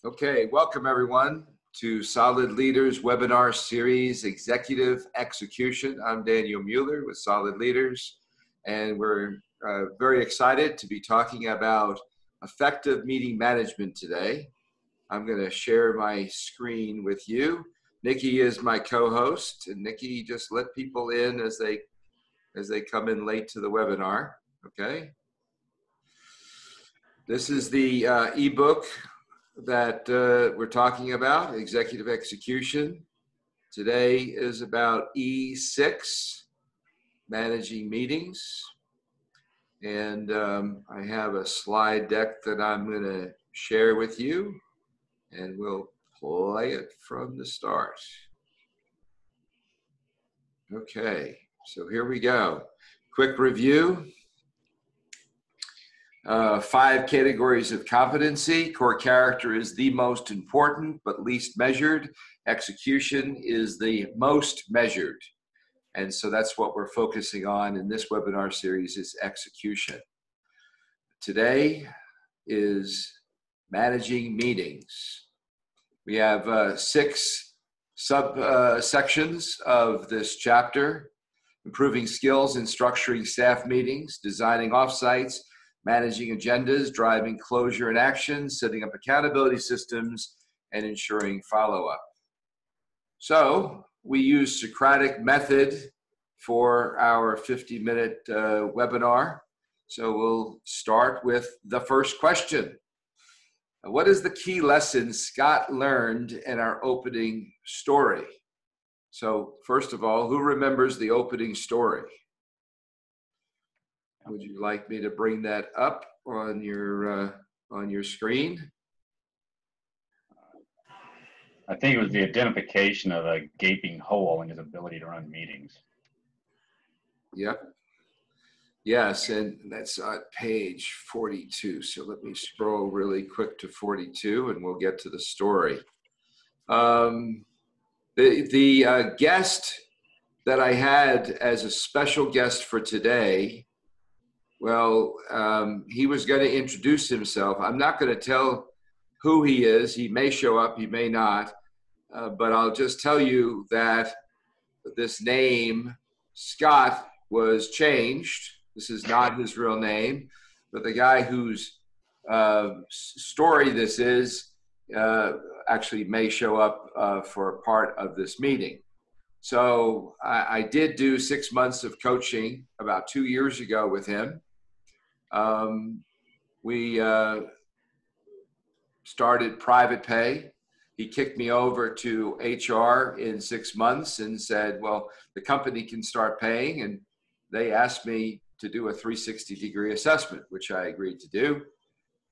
Okay, welcome everyone to Solid Leaders webinar series, Executive Execution. I'm Daniel Mueller with Solid Leaders, and we're very excited to be talking about effective meeting management today. I'm going to share my screen with you. Nikki is my co-host, and Nikki, just let people in as they come in late to the webinar. Okay. This is the ebook that we're talking about, Executive Execution. Today is about E6, Managing Meetings. And I have a slide deck that I'm going to share with you, and we'll play it from the start. Okay, so here we go. Quick review. 5 categories of competency. Core character is the most important but least measured. Execution is the most measured. And so that's what we're focusing on in this webinar series, is execution. Today is managing meetings. We have 6 subsections of this chapter: improving skills in structuring staff meetings, designing offsites, managing agendas, driving closure and action, setting up accountability systems, and ensuring follow-up. So we use Socratic method for our 50-minute webinar. So we'll start with the first question. What is the key lesson Scott learned in our opening story? So first of all, who remembers the opening story? Would you like me to bring that up on your screen? I think it was the identification of a gaping hole in his ability to run meetings. Yep. Yes, and that's on page 42. So let me scroll really quick to 42, and we'll get to the story. The guest that I had as a special guest for today, well, he was going to introduce himself. I'm not going to tell who he is. He may show up, he may not. But I'll just tell you that this name, Scott, was changed. This is not his real name. But the guy whose story this is actually may show up for a part of this meeting. So I did do 6 months of coaching about 2 years ago with him. We started private pay. He kicked me over to HR in 6 months and said, well, the company can start paying. And they asked me to do a 360-degree assessment, which I agreed to do.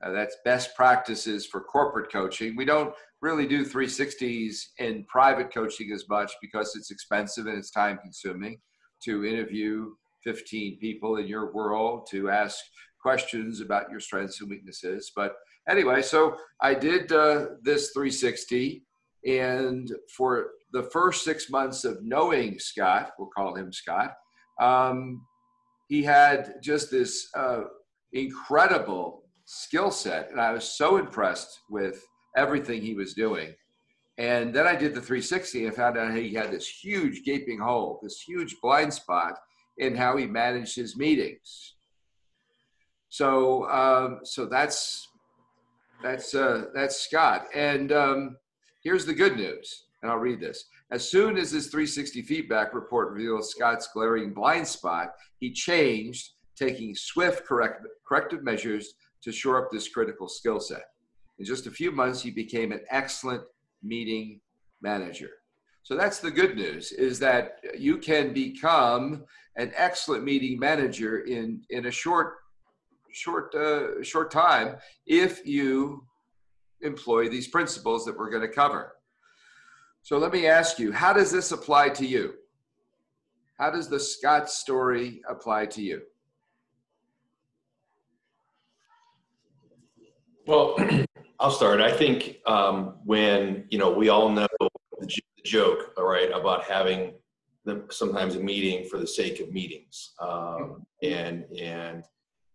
That's best practices for corporate coaching. We don't really do 360s in private coaching as much because it's expensive and it's time consuming to interview 15 people in your world to ask questions about your strengths and weaknesses. But anyway, so I did this 360, and for the first 6 months of knowing Scott, we'll call him Scott, he had just this incredible skill set, and I was so impressed with everything he was doing. And then I did the 360 and found out he had this huge gaping hole, this huge blind spot in how he managed his meetings. So so that's Scott. And here's the good news, and I'll read this. As soon as this 360 feedback report revealed Scott's glaring blind spot, he changed, taking swift corrective measures to shore up this critical skill set. In just a few months, he became an excellent meeting manager. So that's the good news, is that you can become an excellent meeting manager in a short time if you employ these principles that we're going to cover. So let me ask you, how does this apply to you? How does the Scott story apply to you? Well, I'll start. I think when, we all know the joke, all right, about having sometimes a meeting for the sake of meetings, and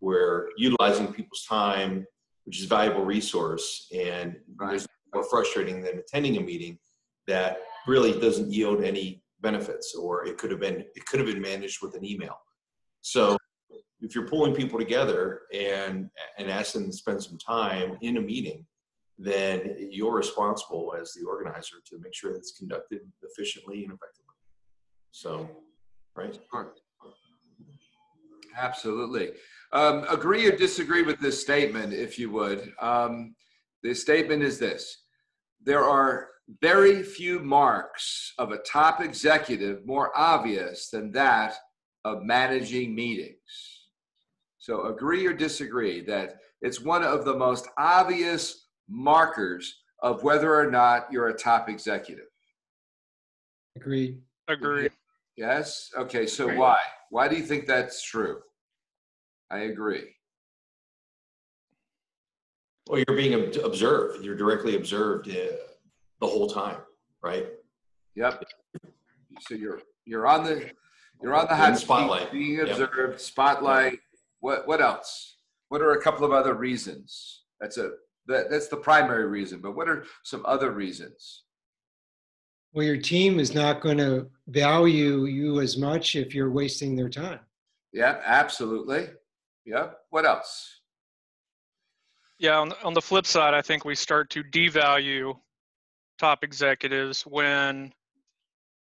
we're utilizing people's time, which is a valuable resource, and there's more frustrating than attending a meeting that really doesn't yield any benefits, or it could have been managed with an email. So if you're pulling people together and asking them to spend some time in a meeting, then you're responsible as the organizer to make sure that it's conducted efficiently and effectively. So, right? Absolutely. Agree or disagree with this statement, if you would. The statement is this: there are very few marks of a top executive more obvious than that of managing meetings. So agree or disagree that it's one of the most obvious markers of whether or not you're a top executive? Agreed. Agree. Yes? Okay, so Agree. why? Why do you think that's true? I agree. Well, you're being observed. You're directly observed the whole time, right? Yep. So you're on the hot seat, spotlight. being Yep. observed, spotlight. What else? What are a couple of other reasons? That's the primary reason, but what are some other reasons? Well, your team is not going to value you as much if you're wasting their time. Yeah, absolutely. Yep. What else? Yeah, on the flip side, I think we start to devalue top executives when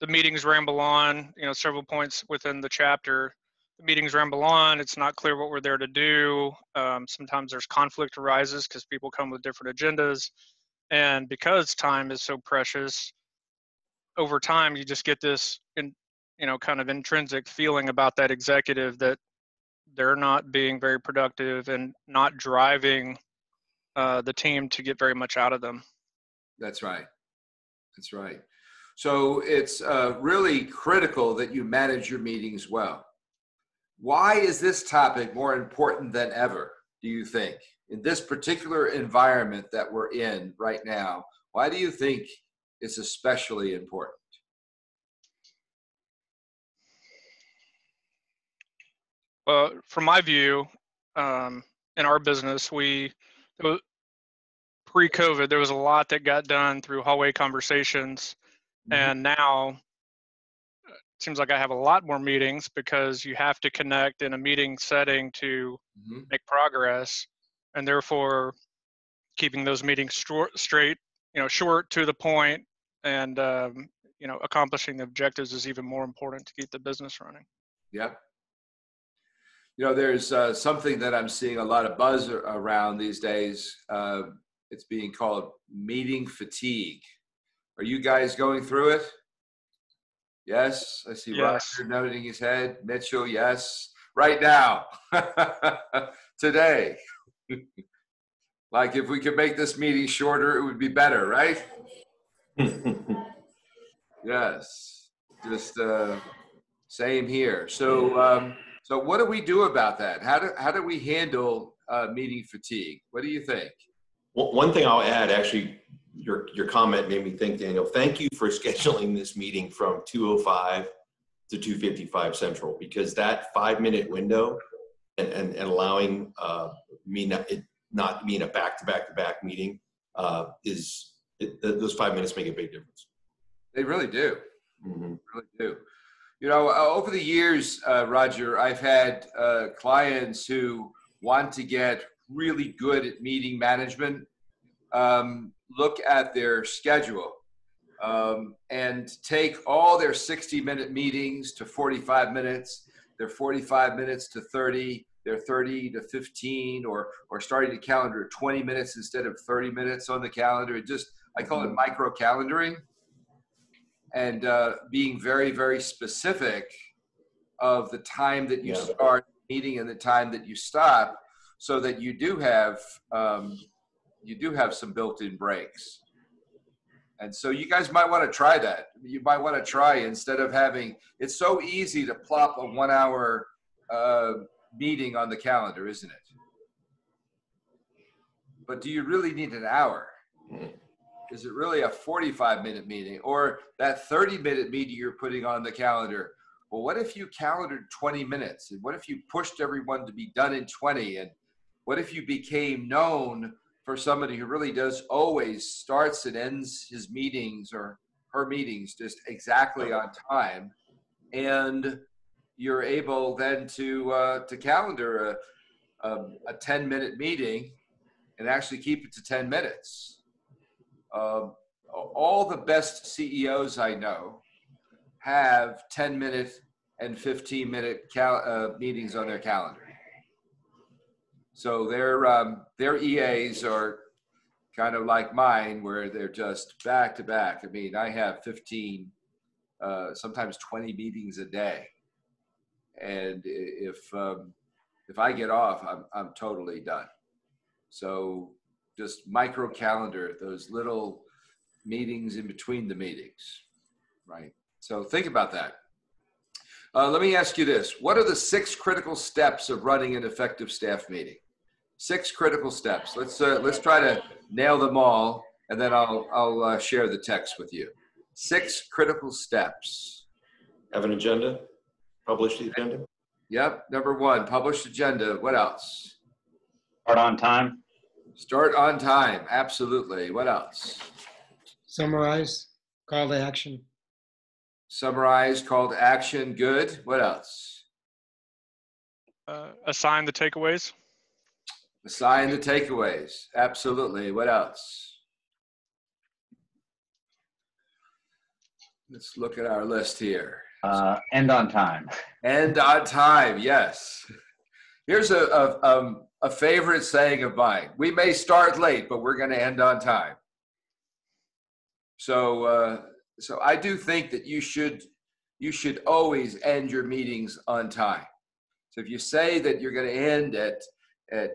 the meetings ramble on, several points within the chapter. The meetings ramble on, it's not clear what we're there to do. Sometimes there's conflict arises because people come with different agendas. And because time is so precious, over time, you just get this, kind of intrinsic feeling about that executive that they're not being very productive and not driving the team to get very much out of them. That's right. That's right. So it's really critical that you manage your meetings well. Why is this topic more important than ever, do you think? In this particular environment that we're in right now, why do you think it's especially important? From my view, in our business, pre-COVID, there was a lot that got done through hallway conversations. And now it seems like I have a lot more meetings because you have to connect in a meeting setting to make progress. And therefore, keeping those meetings straight, short, to the point, and, accomplishing the objectives is even more important to keep the business running. Yep. There's something that I'm seeing a lot of buzz around these days. It's being called meeting fatigue. Are you guys going through it? Yes. I see Yes. Roger nodding his head. Mitchell, yes. Right now. Today. Like if we could make this meeting shorter, it would be better, right? Yes. Just same here. So what do we do about that? How do we handle meeting fatigue? What do you think? One thing I'll add, actually, your comment made me think, Daniel, thank you for scheduling this meeting from 2:05 to 2:55 Central, because that 5-minute window and allowing me not being a back-to-back meeting those 5 minutes make a big difference. They really do. Really do. Over the years, Roger, I've had clients who want to get really good at meeting management, look at their schedule, and take all their 60-minute meetings to 45 minutes, their 45 minutes to 30, their 30 to 15, or starting to calendar 20 minutes instead of 30 minutes on the calendar. I call it micro calendaring, and being very, very specific of the time that you start meeting and the time that you stop, so that you do have some built-in breaks. And so you guys might want to try that. You might want to try, instead of having, it's so easy to plop a 1-hour meeting on the calendar, isn't it? But do you really need an hour? Is it really a 45-minute meeting, or that 30-minute meeting you're putting on the calendar? Well, what if you calendared 20 minutes? And what if you pushed everyone to be done in 20? And what if you became known for somebody who really does always starts and ends his meetings or her meetings just exactly on time, and you're able then to calendar a 10-minute meeting and actually keep it to 10 minutes. All the best CEOs I know have 10-minute and 15-minute meetings on their calendar. So their EAs are kind of like mine, where they're just back to back. I mean, I have 15, sometimes 20 meetings a day, and if I get off, I'm totally done. So just micro calendar those little meetings in between the meetings, right? So think about that. Let me ask you this: what are the 6 critical steps of running an effective staff meeting? 6 critical steps. Let's try to nail them all, and then I'll share the text with you. 6 critical steps. Have an agenda. Publish the agenda. Yep. Number 1, published agenda. What else? Start on time. Start on time. Absolutely. What else? Summarize, call to action. Summarize, call to action. Good. What else? Assign the takeaways. Assign the takeaways. Absolutely. What else? Let's look at our list here. End on time. End on time. Yes. Here's a favorite saying of mine: we may start late, but we're going to end on time. So I do think that you should always end your meetings on time. So if you say that you're going to end at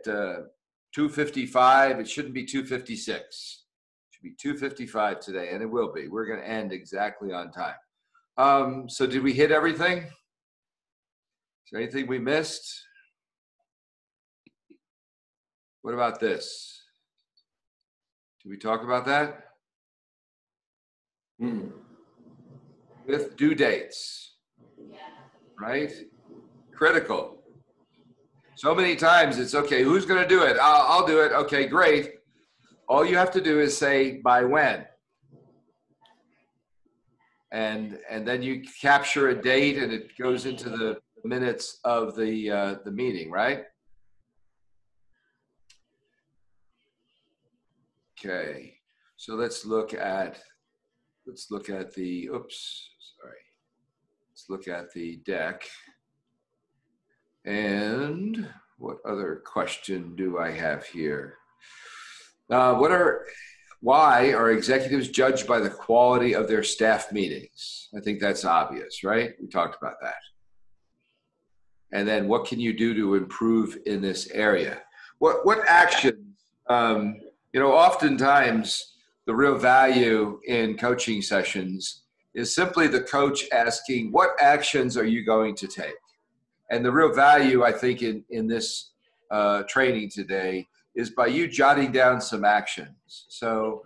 2:55, it shouldn't be 2:56. It should be 2:55 today, and it will be. We're going to end exactly on time. So did we hit everything? Is there anything we missed? What about this? Did we talk about that? With due dates, right? Critical. So many times it's, okay, who's going to do it? I'll do it. Okay, great. All you have to do is say by when. And then you capture a date and it goes into the minutes of the meeting, right? Okay. So let's look at the, let's look at the deck. And what other question do I have here? Why are executives judged by the quality of their staff meetings? I think that's obvious, right? We talked about that. And then what can you do to improve in this area? What actions, oftentimes the real value in coaching sessions is simply the coach asking, what actions are you going to take? And the real value, I think, in this training today is by you jotting down some actions. So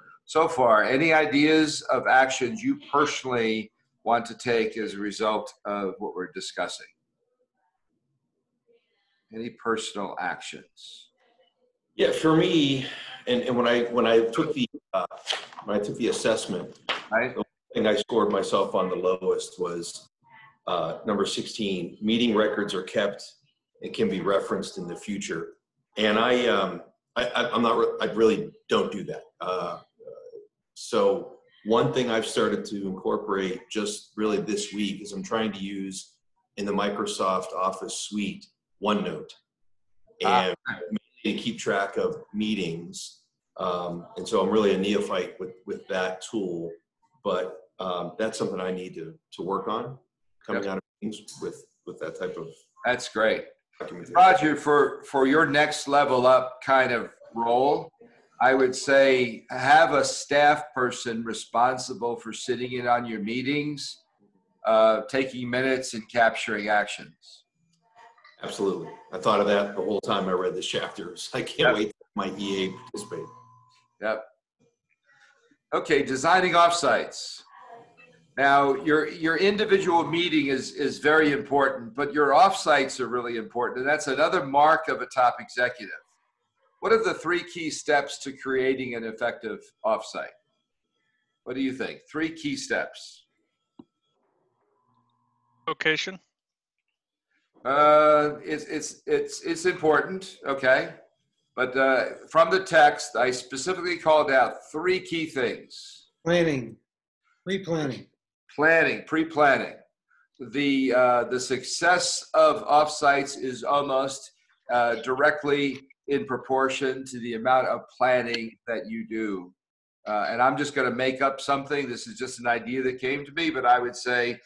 far, any ideas of actions you personally want to take as a result of what we're discussing? Any personal actions? Yeah, for me, and when I took the assessment, Right. the thing I scored myself on the lowest was number 16. Meeting records are kept and can be referenced in the future. And I really don't do that. So one thing I've started to incorporate just really this week is I'm trying to use in the Microsoft Office suite OneNote, and to keep track of meetings. And so I'm really a neophyte with that tool, but that's something I need to work on coming out of meetings with that type of. That's great. Documentation. Roger, for your next level up kind of role, I would say have a staff person responsible for sitting in on your meetings, taking minutes and capturing actions. Absolutely. I thought of that the whole time I read this chapter. I can't wait for my EA to participate. Yep. Okay, designing offsites. Now, your individual meeting is very important, but your offsites are really important. And that's another mark of a top executive. what are the 3 key steps to creating an effective offsite? What do you think? 3 key steps. Location. It's important, okay? But from the text, I specifically called out 3 key things. Planning, pre-planning. Planning, pre-planning. The success of offsites is almost directly in proportion to the amount of planning that you do. And I'm just going to make up something. This is just an idea that came to me, but I would say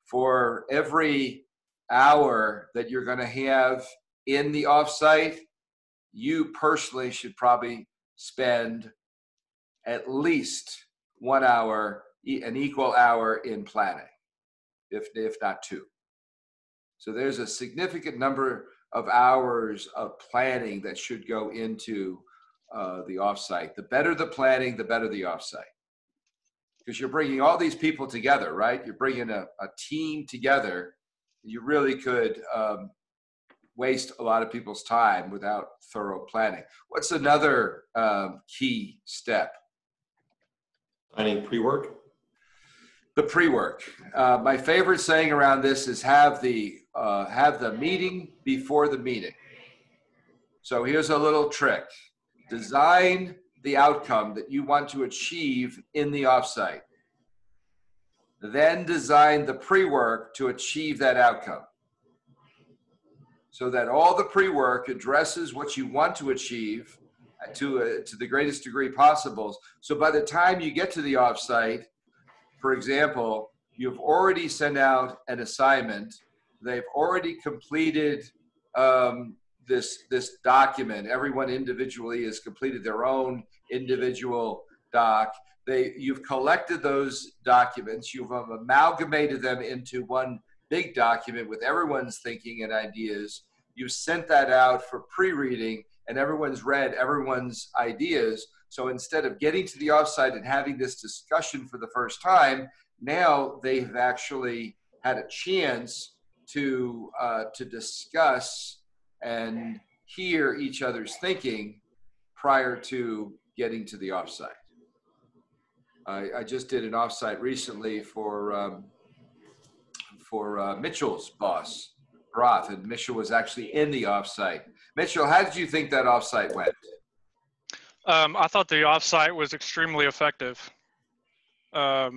for every hour that you're going to have in the offsite, you personally should probably spend at least 1 hour, an equal hour in planning, if not 2. So there's a significant number of hours of planning that should go into the offsite. The better the planning, the better the offsite. Because you're bringing all these people together, right? You're bringing a team together. You really could waste a lot of people's time without thorough planning. What's another key step? Planning pre-work. The pre-work. My favorite saying around this is have the meeting before the meeting. So here's a little trick. Design the outcome that you want to achieve in the offsite. Then design the pre-work to achieve that outcome. So that all the pre-work addresses what you want to achieve to the greatest degree possible. So by the time you get to the offsite, for example, you've already sent out an assignment. They've already completed this document. Everyone individually has completed their own individual doc. You've collected those documents. You've amalgamated them into one big document with everyone's thinking and ideas. You've sent that out for pre-reading, and everyone's read everyone's ideas. So instead of getting to the offsite and having this discussion for the first time, now they've actually had a chance to discuss and hear each other's thinking prior to getting to the offsite. I just did an offsite recently for Mitchell's boss, Roth, and Mitchell was actually in the offsite. Mitchell, how did you think that offsite went? I thought the offsite was extremely effective. I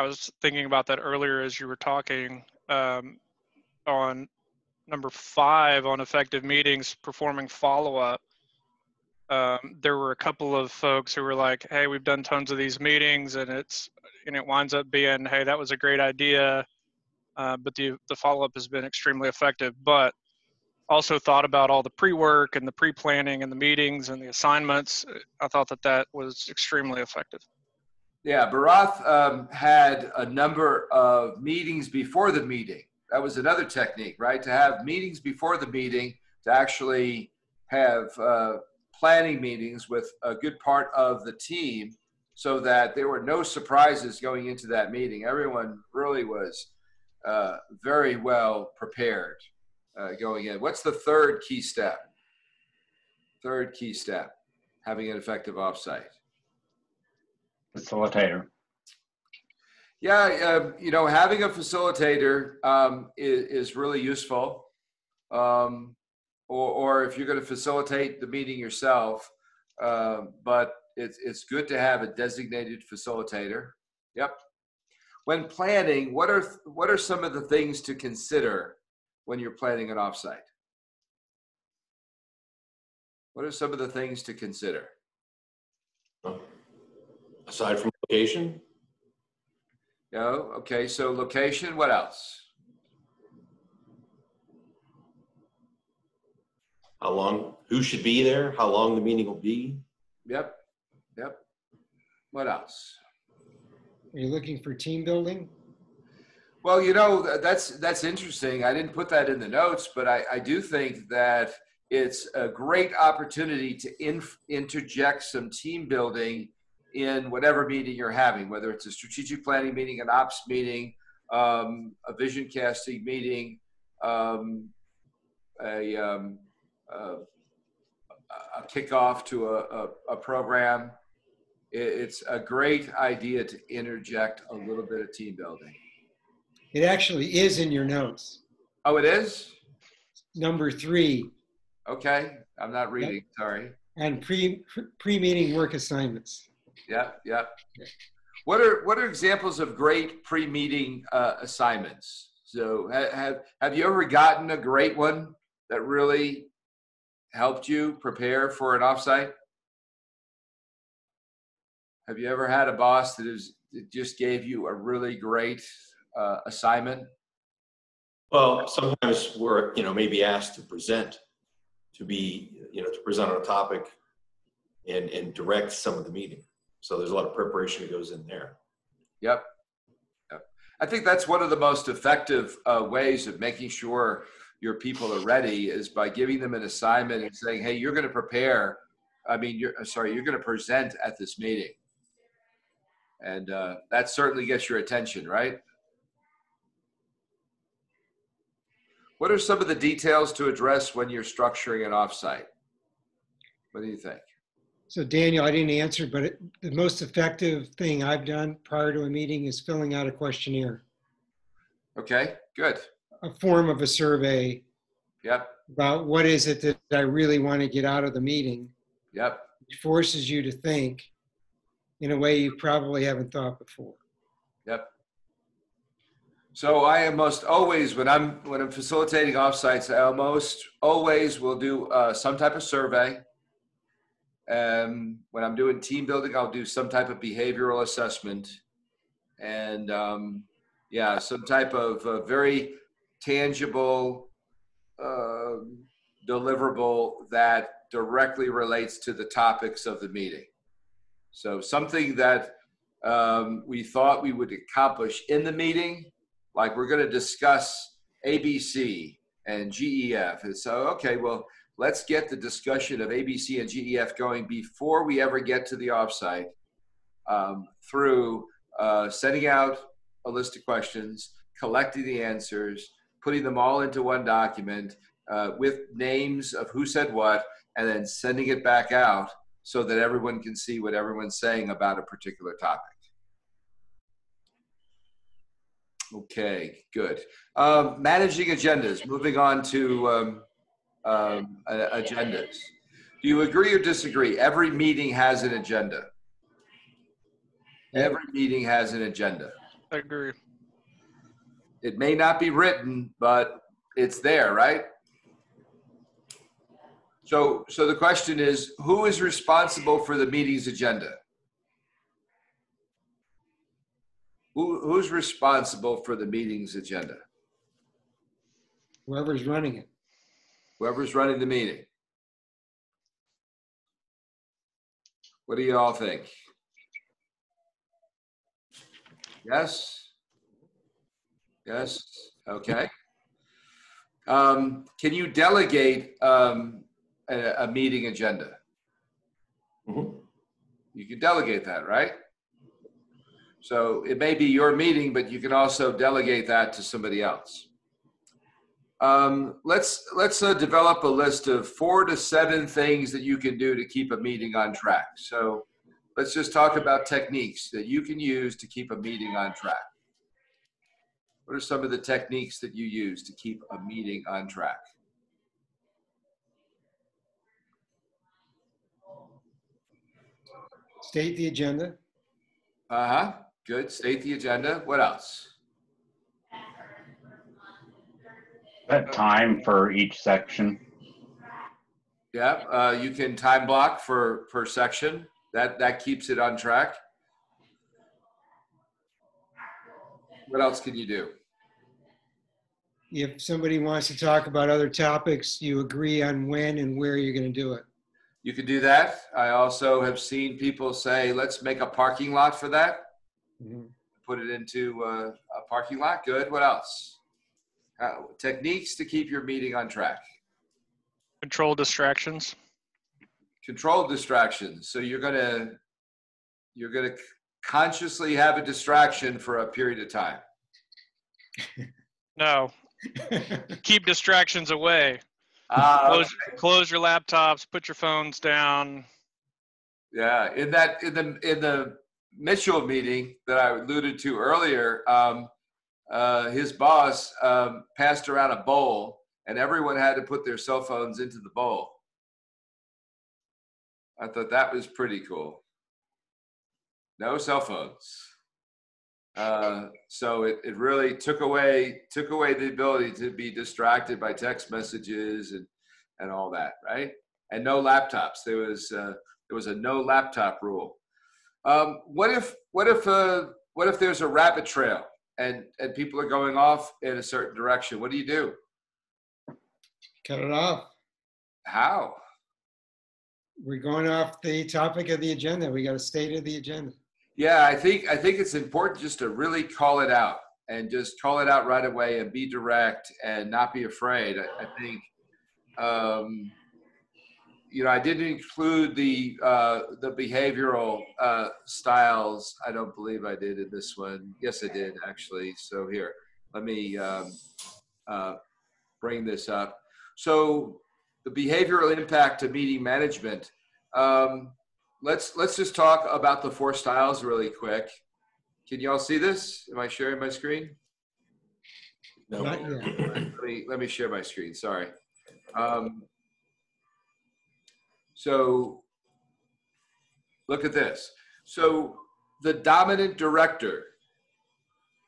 was thinking about that earlier as you were talking on number 5 on effective meetings, performing follow-up. There were a couple of folks who were like, hey, we've done tons of these meetings and it winds up being, hey, that was a great idea, but the follow-up has been extremely effective. But also thought about all the pre-work and the pre-planning and the meetings and the assignments. I thought that was extremely effective. Yeah, Barath had a number of meetings before the meeting. That was another technique, right? To have meetings before the meeting, to actually have planning meetings with a good part of the team so that there were no surprises going into that meeting. Everyone really was very well prepared going in. What's the 3rd key step? 3rd key step, having an effective offsite. Facilitator. Yeah, having a facilitator is really useful. Or if you're going to facilitate the meeting yourself, but it's good to have a designated facilitator. Yep. When planning, what are some of the things to consider when you're planning an offsite? What are some of the things to consider? Aside from location? Okay, so location, what else? How long, who should be there? How long the meeting will be? Yep. What else? Are you looking for team building? Well, that's interesting. I didn't put that in the notes, but I do think that it's a great opportunity to interject some team building in whatever meeting you're having, whether it's a strategic planning meeting, an ops meeting, a vision casting meeting, a kickoff to a program, it's a great idea to interject a little bit of team building. It actually is in your notes. Oh, it is? Number 3. Okay, I'm not reading, sorry. On pre-meeting work assignments. Yeah, yeah. What are examples of great pre-meeting assignments? So have you ever gotten a great one that really helped you prepare for an offsite? Have you ever had a boss that just gave you a really great assignment? Well, sometimes we're, maybe asked to present, to present on a topic and direct some of the meeting. So there's a lot of preparation that goes in there. Yep. I think that's one of the most effective ways of making sure your people are ready is by giving them an assignment and saying, hey, you're going to prepare. You're going to present at this meeting. And that certainly gets your attention, right? What are some of the details to address when you're structuring an offsite? What do you think? So Daniel, I didn't answer, but the most effective thing I've done prior to a meeting is filling out a questionnaire. Okay, good. A form of a survey. Yep. About what is it that I really want to get out of the meeting. Yep. Which forces you to think in a way you probably haven't thought before. Yep. So I almost always, when I'm facilitating offsites, I almost always will do some type of survey. When I'm doing team building, I'll do some type of behavioral assessment, and some type of very tangible deliverable that directly relates to the topics of the meeting. So something that we thought we would accomplish in the meeting, like we're going to discuss ABC and GEF. And so, okay, well, let's get the discussion of ABC and GEF going before we ever get to the offsite through sending out a list of questions, collecting the answers, putting them all into one document with names of who said what, and then sending it back out so that everyone can see what everyone's saying about a particular topic. Okay, good. Managing agendas, moving on to agendas. Do you agree or disagree? Every meeting has an agenda. Every meeting has an agenda. I agree. It may not be written, but it's there, right? So the question is, who is responsible for the meeting's agenda? Who's responsible for the meeting's agenda? Whoever's running it. Whoever's running the meeting. What do you all think? Yes? Yes? Okay. Can you delegate a meeting agenda? Mm-hmm. You can delegate that, right? So it may be your meeting, but you can also delegate that to somebody else. Let's develop a list of 4 to 7 things that you can do to keep a meeting on track. So let's just talk about techniques that you can use to keep a meeting on track. What are some of the techniques that you use to keep a meeting on track? State the agenda. Uh-huh. Good. State the agenda. What else? Set time for each section. Yeah. You can time block per section. That keeps it on track. What else can you do? If somebody wants to talk about other topics, you agree on when and where you're going to do it. You can do that. I also have seen people say, let's make a parking lot for that. Mm-hmm. Put it into a parking lot. Good. What else? Techniques to keep your meeting on track. Control distractions. Control distractions. So you're gonna consciously have a distraction for a period of time. No. Keep distractions away. Close your laptops, put your phones down. Yeah, in the Mitchell meeting that I alluded to earlier, his boss passed around a bowl, and everyone had to put their cell phones into the bowl. I thought that was pretty cool. No cell phones. So it really took away the ability to be distracted by text messages and all that, right? And no laptops. There was a no laptop rule. What if there's a rabbit trail and people are going off in a certain direction? What do you do? Cut it off. How? We're going off the topic of the agenda. We got to stay to the agenda. Yeah, I think it's important just to really call it out and just call it out right away and be direct and not be afraid. I think, I didn't include the behavioral styles. I don't believe I did in this one. Yes, I did actually. So here, let me bring this up. So the behavioral impact to meeting management. Let's just talk about the 4 styles really quick. Can you all see this? Am I sharing my screen? No. Not yet. Let me share my screen. Sorry. So look at this. So the dominant director,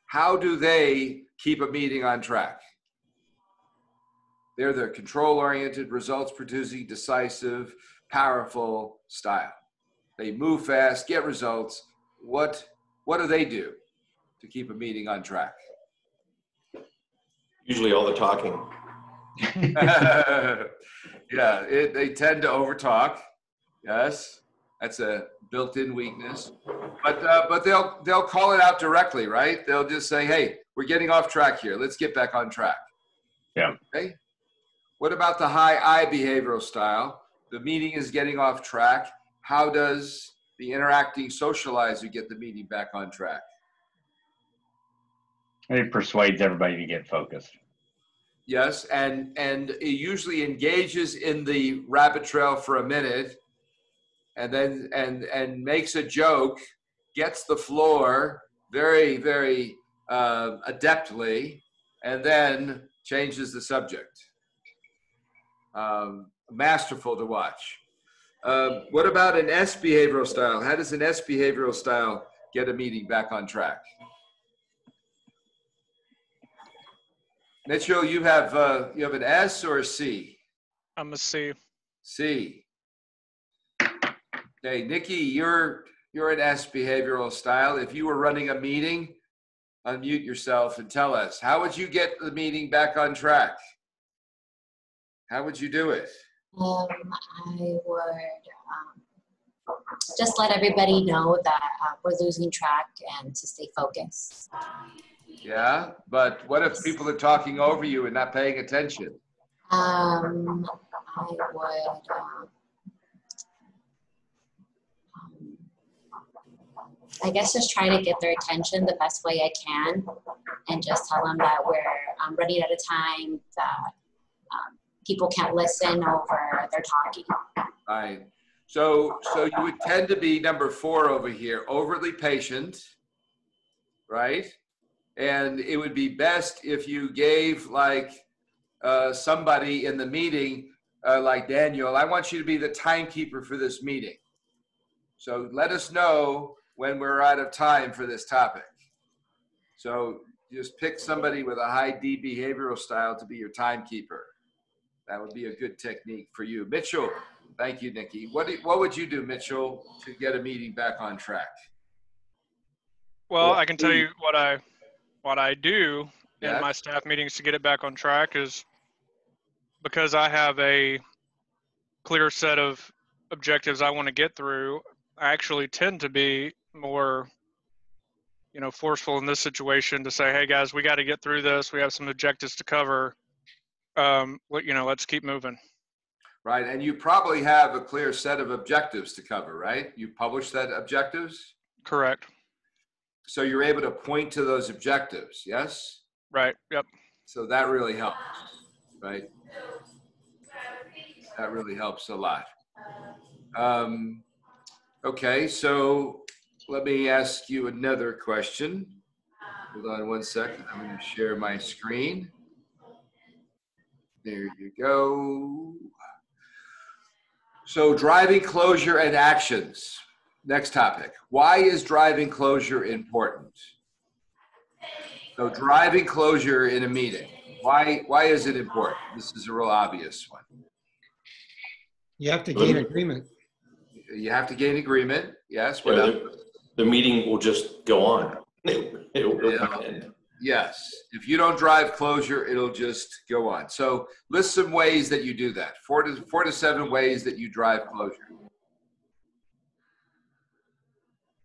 how do they keep a meeting on track? They're the control-oriented, results-producing, decisive, powerful style. They move fast, get results. What do they do to keep a meeting on track? Usually all the talking. Yeah, they tend to overtalk. Yes, that's a built-in weakness. But they'll call it out directly, right? They'll just say, "Hey, we're getting off track here. Let's get back on track." Yeah. Okay. What about the high I behavioral style? The meeting is getting off track. How does the interacting socializer get the meeting back on track? It persuades everybody to get focused. Yes, and it usually engages in the rabbit trail for a minute, and then and makes a joke, gets the floor very, very adeptly, and then changes the subject. Masterful to watch. What about an S behavioral style? How does an S behavioral style get a meeting back on track? Mitchell, you have an S or a C? I'm a C. C. Okay, Nikki, you're an S behavioral style. If you were running a meeting, unmute yourself and tell us, how would you get the meeting back on track? How would you do it? I would just let everybody know that we're losing track and to stay focused. Yeah, but what if people are talking over you and not paying attention? I would I guess just try to get their attention the best way I can and just tell them that we're running out of time, that people can't listen over their talking. Right. So you would tend to be number 4 over here, overly patient, right? And it would be best if you gave like somebody in the meeting, like Daniel, I want you to be the timekeeper for this meeting. So let us know when we're out of time for this topic. So just pick somebody with a high D behavioral style to be your timekeeper. That would be a good technique for you. Mitchell, thank you, Nikki. What would you do, Mitchell, to get a meeting back on track? Well, I can tell you what I do Yeah. in my staff meetings to get it back on track is because I have a clear set of objectives I want to get through. I actually tend to be more, forceful in this situation to say, hey guys, we got to get through this. We have some objectives to cover. Let's keep moving. Right, and you probably have a clear set of objectives to cover, right? You publish that objectives? Correct. So you're able to point to those objectives, yes? Right, yep. So that really helps, right? That really helps a lot. Okay, so let me ask you another question. Hold on one second. I'm going to share my screen. There you go. So driving closure and actions. Next topic. Why is driving closure important? So driving closure in a meeting. Why is it important? This is a real obvious one. You have to gain agreement. You have to gain agreement. Yes. Yeah, What else? the meeting will just go on. It'll end. Yes. If you don't drive closure, it'll just go on. So list some ways that you do that. Four to 7 ways that you drive closure.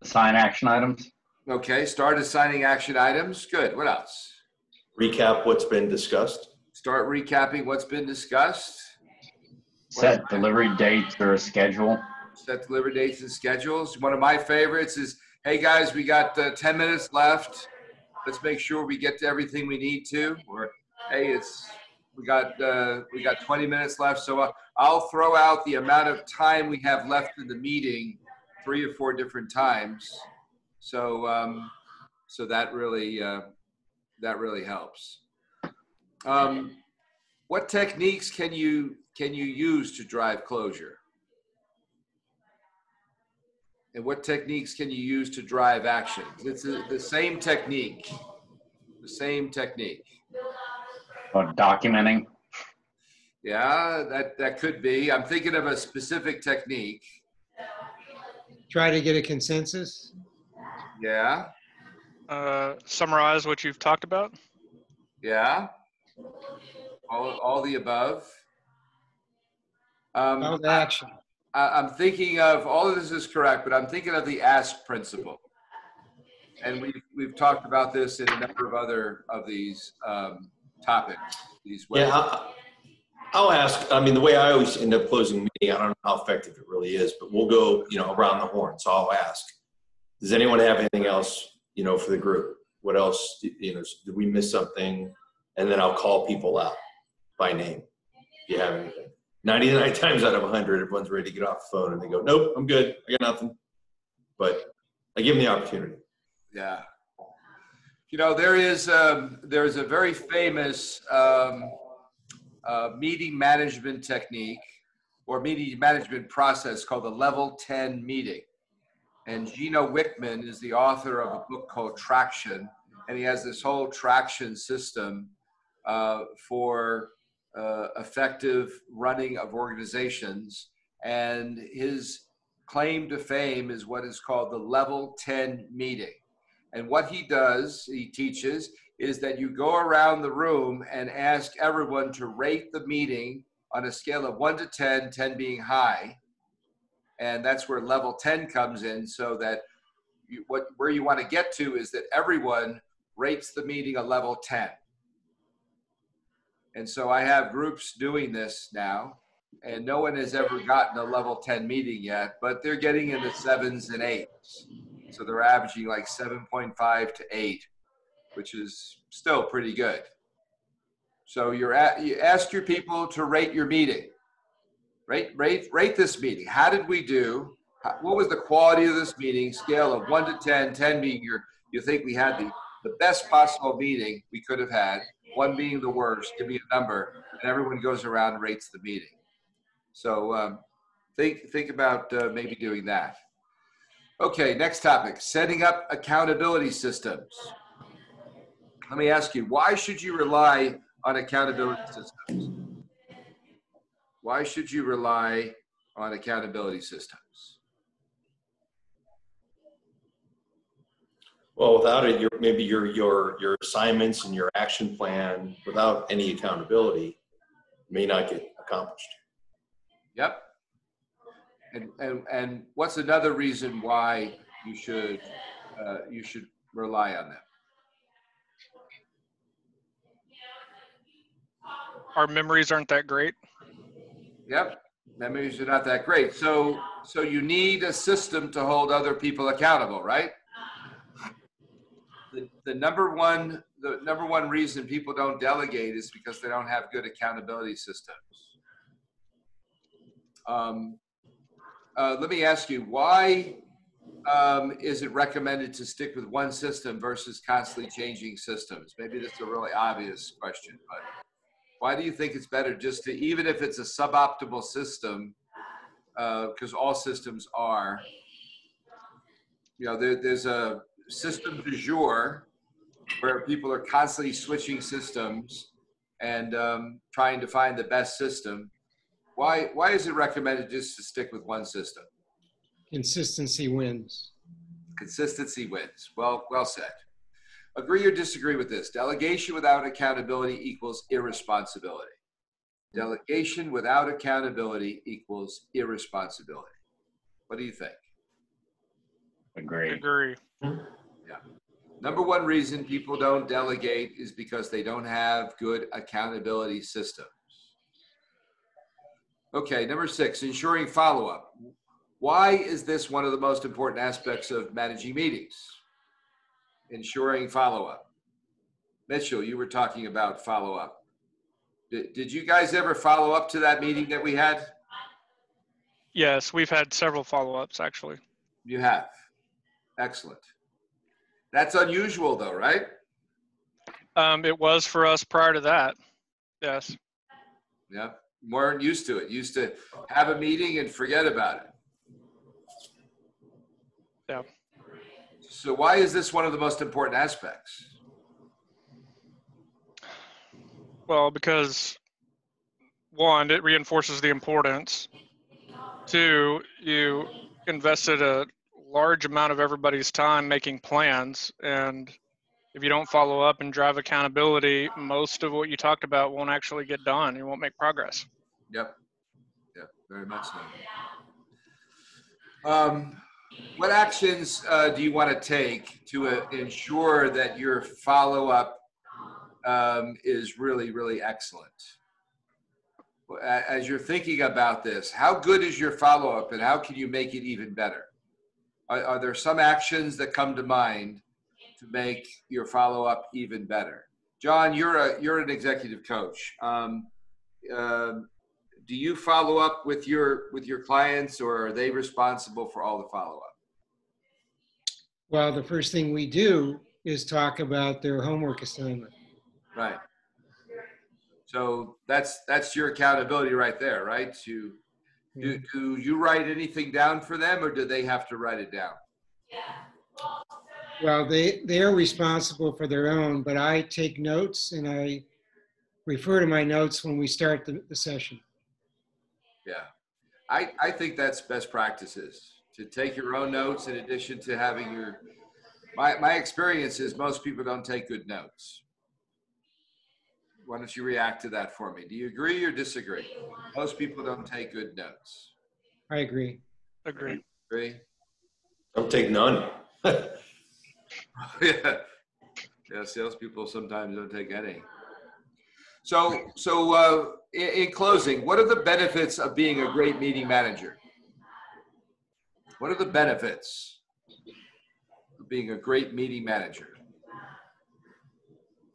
Assign action items. Okay. Start assigning action items. Good. What else? Recap what's been discussed. Start recapping what's been discussed. Set delivery dates or a schedule. Set delivery dates and schedules. One of my favorites is, hey guys, we got 10 minutes left. Let's make sure we get to everything we need to. Or, hey, we got 20 minutes left. So I'll throw out the amount of time we have left in the meeting 3 or 4 different times. So so that really helps. What techniques can you use to drive closure? And what techniques can you use to drive action? It's the same technique. The same technique. Or documenting. Yeah, that could be. I'm thinking of a specific technique. Try to get a consensus. Yeah, Summarize what you've talked about. yeah. All the above. Call to action. I'm thinking of, all of this is correct, but I'm thinking of the ask principle. And we've talked about this in a number of other of these topics. Yeah, I'll ask. I mean, the way I always end up closing a meeting, I don't know how effective it really is, but we'll go, around the horn. So I'll ask, does anyone have anything else, for the group? What else, did we miss something? And then I'll call people out by name. If you have anything. 99 times out of 100, everyone's ready to get off the phone and they go, nope, I'm good. I got nothing. But I give them the opportunity. Yeah. There's a very famous meeting management technique or meeting management process called the Level 10 meeting. And Gino Wickman is the author of a book called Traction. And he has this whole traction system for effective running of organizations. And his claim to fame is what is called the Level 10 meeting. And what he teaches, is that you go around the room and ask everyone to rate the meeting on a scale of 1 to 10, 10 being high. And that's where level 10 comes in, so that where you want to get to is that everyone rates the meeting a level 10. And so I have groups doing this now, and no one has ever gotten a level 10 meeting yet, but they're getting in the 7s and 8s. So they're averaging like 7.5 to 8, which is still pretty good. So you ask your people to rate your meeting. Rate this meeting. How did we do? What was the quality of this meeting? Scale of 1 to 10, 10 being you think we had the best possible meeting we could have had, 1 being the worst. Give me a number, and everyone goes around and rates the meeting. So think about maybe doing that. Okay, next topic, setting up accountability systems. Let me ask you, why should you rely on accountability systems? Why should you rely on accountability systems? Well, without it, maybe your assignments and your action plan, without any accountability, may not get accomplished. Yep. And what's another reason why you should rely on them? Our memories aren't that great. Yep, memories are not that great. So you need a system to hold other people accountable, right? The number one reason people don't delegate is because they don't have good accountability systems. Let me ask you, why is it recommended to stick with one system versus constantly changing systems? Maybe this is a really obvious question, but why do you think it's better just to, even if it's a suboptimal system, because all systems are, there's a system du jour where people are constantly switching systems and trying to find the best system. Why is it recommended just to stick with one system? Consistency wins. Consistency wins. Well said. Agree or disagree with this? Delegation without accountability equals irresponsibility. Delegation without accountability equals irresponsibility. What do you think? Agree. Agree. Yeah. Number one reason people don't delegate is because they don't have good accountability systems. Okay, number 6, ensuring follow-up. Why is this one of the most important aspects of managing meetings? Ensuring follow-up. Mitchell, you were talking about follow-up. Did you guys ever follow up to that meeting that we had? Yes, we've had several follow-ups actually. You have. Excellent. That's unusual though, right? It was for us prior to that. Yes. Yeah. Weren't used to it. Used to have a meeting and forget about it. Yeah. So why is this one of the most important aspects? Well, because 1, it reinforces the importance. 2, you invested a large amount of everybody's time making plans, and if you don't follow up and drive accountability, most of what you talked about won't actually get done. You won't make progress. Yep. Very much so. What actions do you want to take to ensure that your follow-up is really, really excellent? As you're thinking about this, how good is your follow-up and how can you make it even better? Are there some actions that come to mind to make your follow-up even better? John, you're an executive coach. Do you follow up with your clients, or are they responsible for all the follow-up? Well, the first thing we do is talk about their homework assignment. Right. So that's your accountability right there, right? Do you write anything down for them, or do they have to write it down? Well, they are responsible for their own, but I take notes and I refer to my notes when we start the session. Yeah. I think that's best practices, to take your own notes in addition to having your, my experience is most people don't take good notes. Why don't you react to that for me? Do you agree or disagree? Most people don't take good notes. I agree. Agree. Agree? Don't take none. Yeah, salespeople sometimes don't take any. So in closing, what are the benefits of being a great meeting manager? What are the benefits of being a great meeting manager?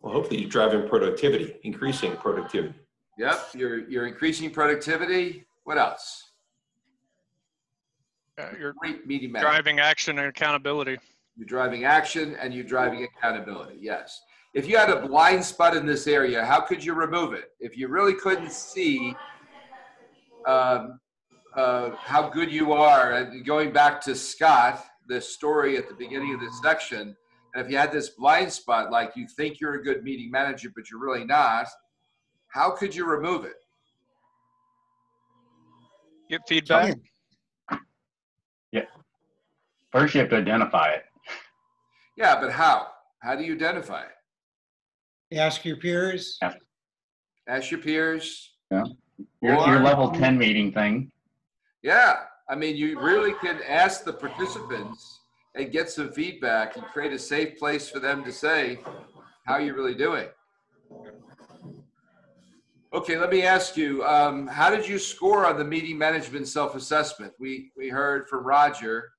Well, hopefully you're driving productivity, increasing productivity. Yep, you're increasing productivity. What else? You're Great meeting manager. driving action and accountability. You're driving action and you're driving accountability. Yes. If you had a blind spot in this area, how could you remove it? If you really couldn't see how good you are, and going back to Scott, this story at the beginning of this section, and if you had this blind spot, like you think you're a good meeting manager, but you're really not, how could you remove it? Get feedback. Yeah. First, you have to identify it. Yeah, but how? How do you identify it? Ask your peers. Ask your peers. Yeah. Your level 10 meeting thing. Yeah. I mean, you really can ask the participants and get some feedback and create a safe place for them to say, how are you really doing? Okay, let me ask you, how did you score on the meeting management self-assessment? We heard from Roger,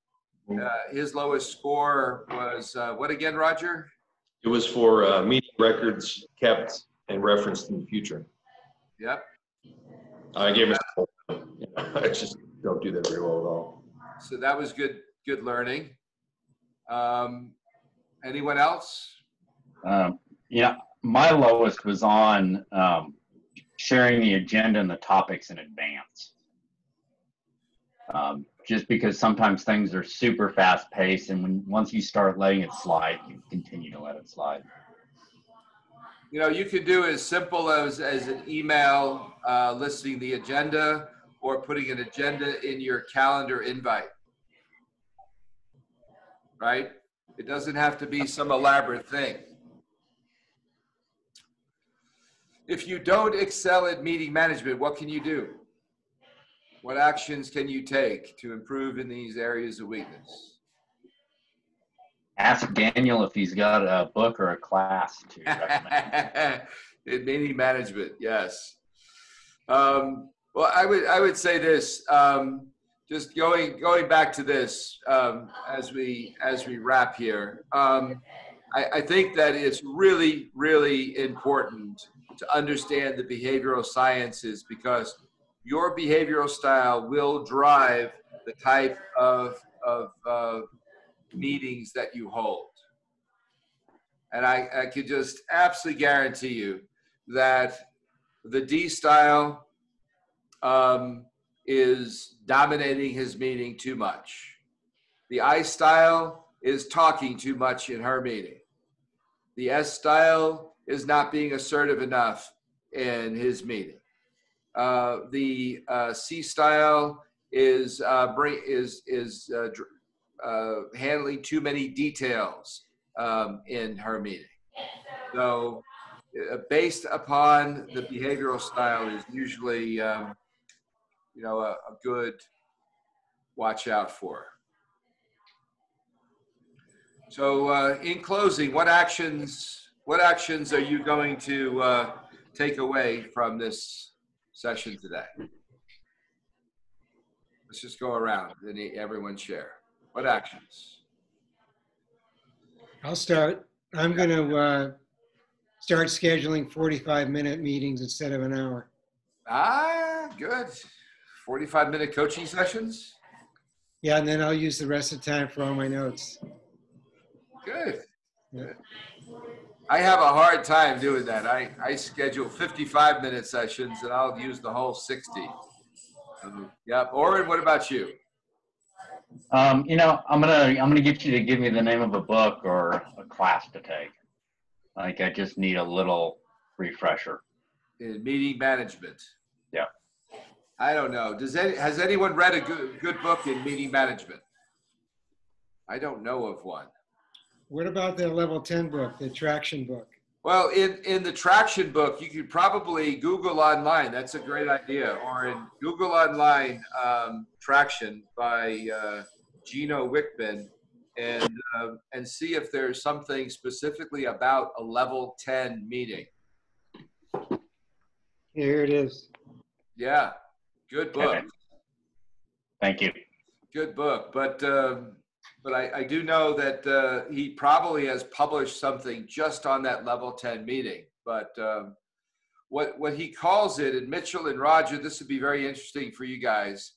his lowest score was, what again, Roger? It was for meeting records kept and referenced in the future. Yep. I gave it I just don't do that very well at all. So that was good learning. Anyone else? Yeah, my lowest was on sharing the agenda and the topics in advance. Just because sometimes things are super fast paced, and once you start letting it slide, you continue to let it slide. You know, you could do as simple as an email listing the agenda, or putting an agenda in your calendar invite, right? It doesn't have to be some elaborate thing. If you don't excel at meeting management, what can you do? What actions can you take to improve in these areas of weakness? Ask Daniel if he's got a book or a class to recommend. In meeting management, yes. Well, I would say this. Just going back to this as we wrap here. I think that it's really, really important to understand the behavioral sciences, because your behavioral style will drive the type of meetings that you hold. And I could just absolutely guarantee you that the D style is dominating his meeting too much. The I style is talking too much in her meeting. The S style is not being assertive enough in his meeting. The C style is handling too many details in her meeting. So based upon the behavioral style is usually a good watch out for. So in closing, what actions are you going to take away from this session today? Let's just go around and everyone share. What actions? I'll start. I'm going to start scheduling 45-minute meetings instead of an hour. Good. 45-minute coaching sessions? Yeah, and then I'll use the rest of the time for all my notes. Good. Yeah. I have a hard time doing that. I schedule 55-minute sessions and I'll use the whole 60. Yep. Oren, what about you? I'm gonna get you to give me the name of a book or a class to take. Like, I just need a little refresher. In meeting management. Yeah. I don't know. Has anyone read a good book in meeting management? I don't know of one. What about the level 10 book, the traction book? Well, in the traction book, you could probably Google online. That's a great idea. Or in Google online, traction by Gino Wickman, and see if there's something specifically about a level 10 meeting. Here it is. Yeah, good book. Okay. Thank you. Good book, but I do know that he probably has published something just on that level 10 meeting. But what he calls it, and Mitchell and Roger, this would be very interesting for you guys.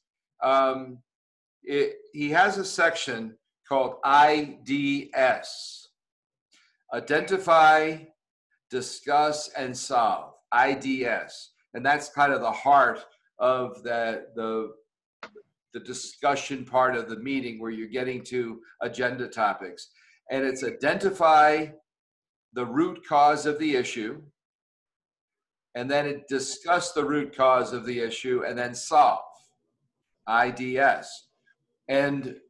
He has a section called IDS. Identify, discuss, and solve. IDS. And that's kind of the heart of the discussion part of the meeting, where you're getting to agenda topics. And it's identify the root cause of the issue, and then it discuss the root cause of the issue, and then solve. IDS. And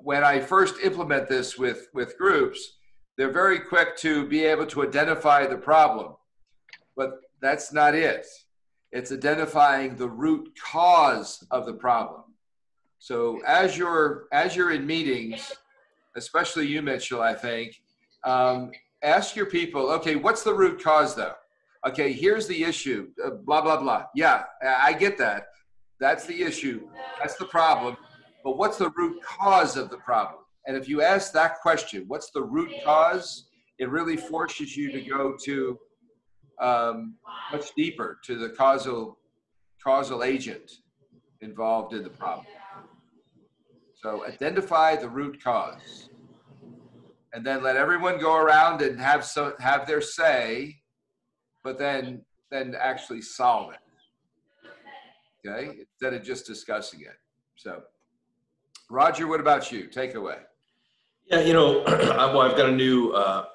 when I first implement this with groups, they're very quick to be able to identify the problem, but that's not it. It's identifying the root cause of the problem. So as you're in meetings, especially you, Mitchell, I think, ask your people, okay, what's the root cause though? Okay, here's the issue, blah, blah, blah. Yeah, I get that. That's the issue. That's the problem. But what's the root cause of the problem? And if you ask that question, what's the root cause? It really forces you to go to much deeper to the causal agent involved in the problem. So identify the root cause, and then let everyone go around and have their say, but then actually solve it. Okay, instead of just discussing it. So, Roger, what about you? Take away. Yeah, I've got a new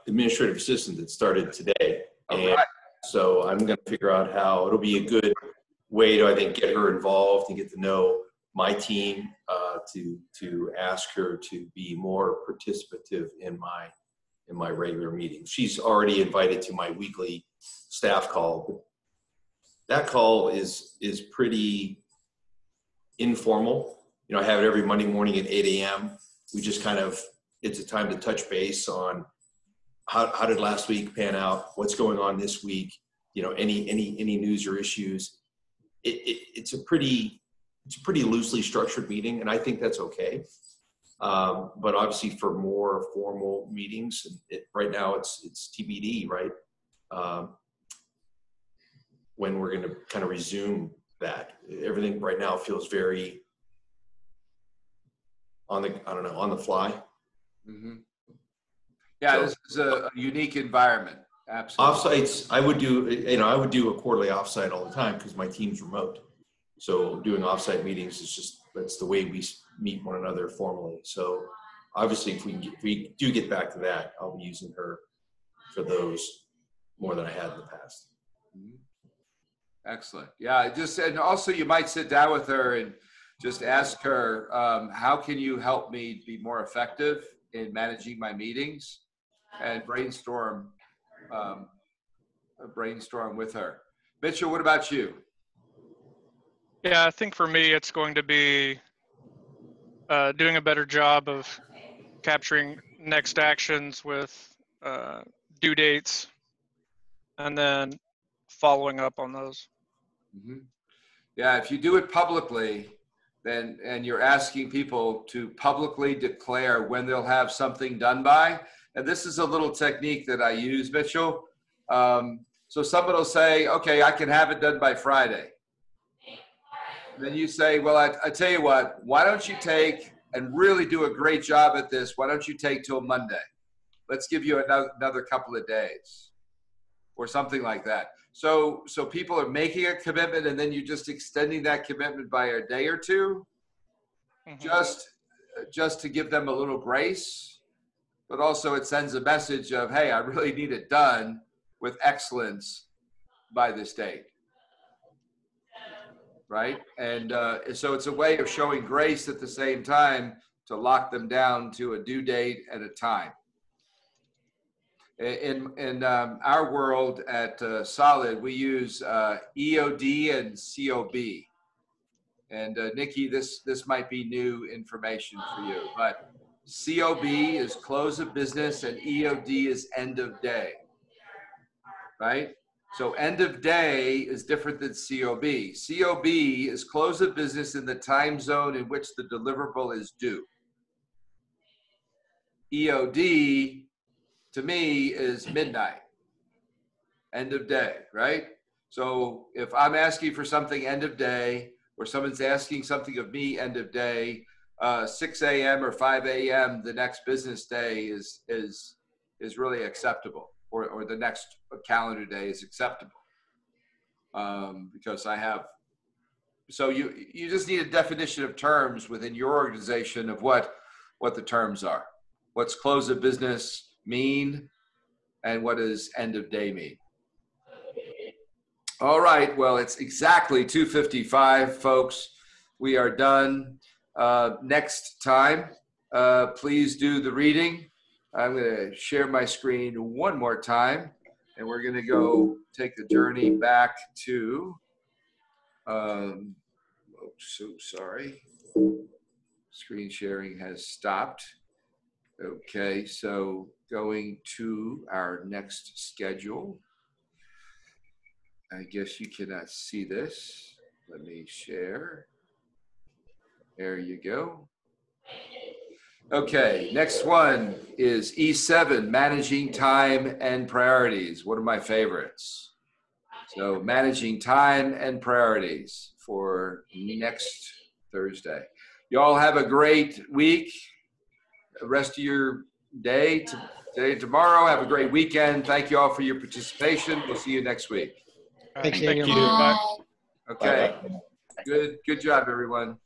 administrative assistant that started today. And right. So I'm going to figure out how it'll be a good way to, I think, get her involved and get to know my team, to ask her to be more participative in my regular meetings. She's already invited to my weekly staff call. That call is pretty informal. I have it every Monday morning at 8 a.m. We just it's a time to touch base on how did last week pan out, what's going on this week, any news or issues. It's a pretty loosely structured meeting, and I think that's okay. But obviously for more formal meetings, right now it's TBD, right? When we're going to kind of resume that. Everything right now feels very on the fly. Mm-hmm. Yeah, so, this is a unique environment. Absolutely. Offsites, I would do a quarterly offsite all the time because my team's remote. So doing offsite meetings is that's the way we meet one another formally. So obviously, if we do get back to that, I'll be using her for those more than I had in the past. Mm-hmm. Excellent. Yeah, and also you might sit down with her and just ask her, how can you help me be more effective in managing my meetings, and brainstorm with her. Mitchell, what about you? Yeah, I think for me, it's going to be doing a better job of capturing next actions with due dates, and then following up on those. Mm-hmm. Yeah, if you do it publicly, and you're asking people to publicly declare when they'll have something done by, and this is a little technique that I use, Mitchell. So someone will say, okay, I can have it done by Friday. And then you say, well, I tell you what, why don't you take and really do a great job at this? Why don't you take till Monday? Let's give you another couple of days or something like that. So people are making a commitment, and then you're just extending that commitment by a day or two, just to give them a little grace. But also it sends a message of, hey, I really need it done with excellence by this date, right? And so it's a way of showing grace at the same time to lock them down to a due date and a time. In our world at Solid, we use EOD and COB. And Nikki, this might be new information for you, but COB is close of business and EOD is end of day, right? So end of day is different than COB. COB is close of business in the time zone in which the deliverable is due. EOD, to me, is midnight, end of day, right? So if I'm asking for something end of day, or someone's asking something of me end of day, 6 a.m. or 5 a.m. the next business day is really acceptable, or the next calendar day is acceptable, because so you just need a definition of terms within your organization of what the terms are. What's close of business mean, and what does end of day mean? All right, well, it's exactly 2:55, folks. We are done. Next time, please do the reading. I'm going to share my screen one more time, and we're going to go take the journey back to, so sorry. Screen sharing has stopped. Okay, so going to our next schedule. I guess you cannot see this. Let me share. There you go. Okay, next one is E7, managing time and priorities. One of my favorites. So managing time and priorities for next Thursday. You all have a great week. The rest of your day, today, tomorrow. Have a great weekend. Thank you all for your participation. We'll see you next week. Thanks, Thank Daniel. you. Bye. Okay. Good job, everyone.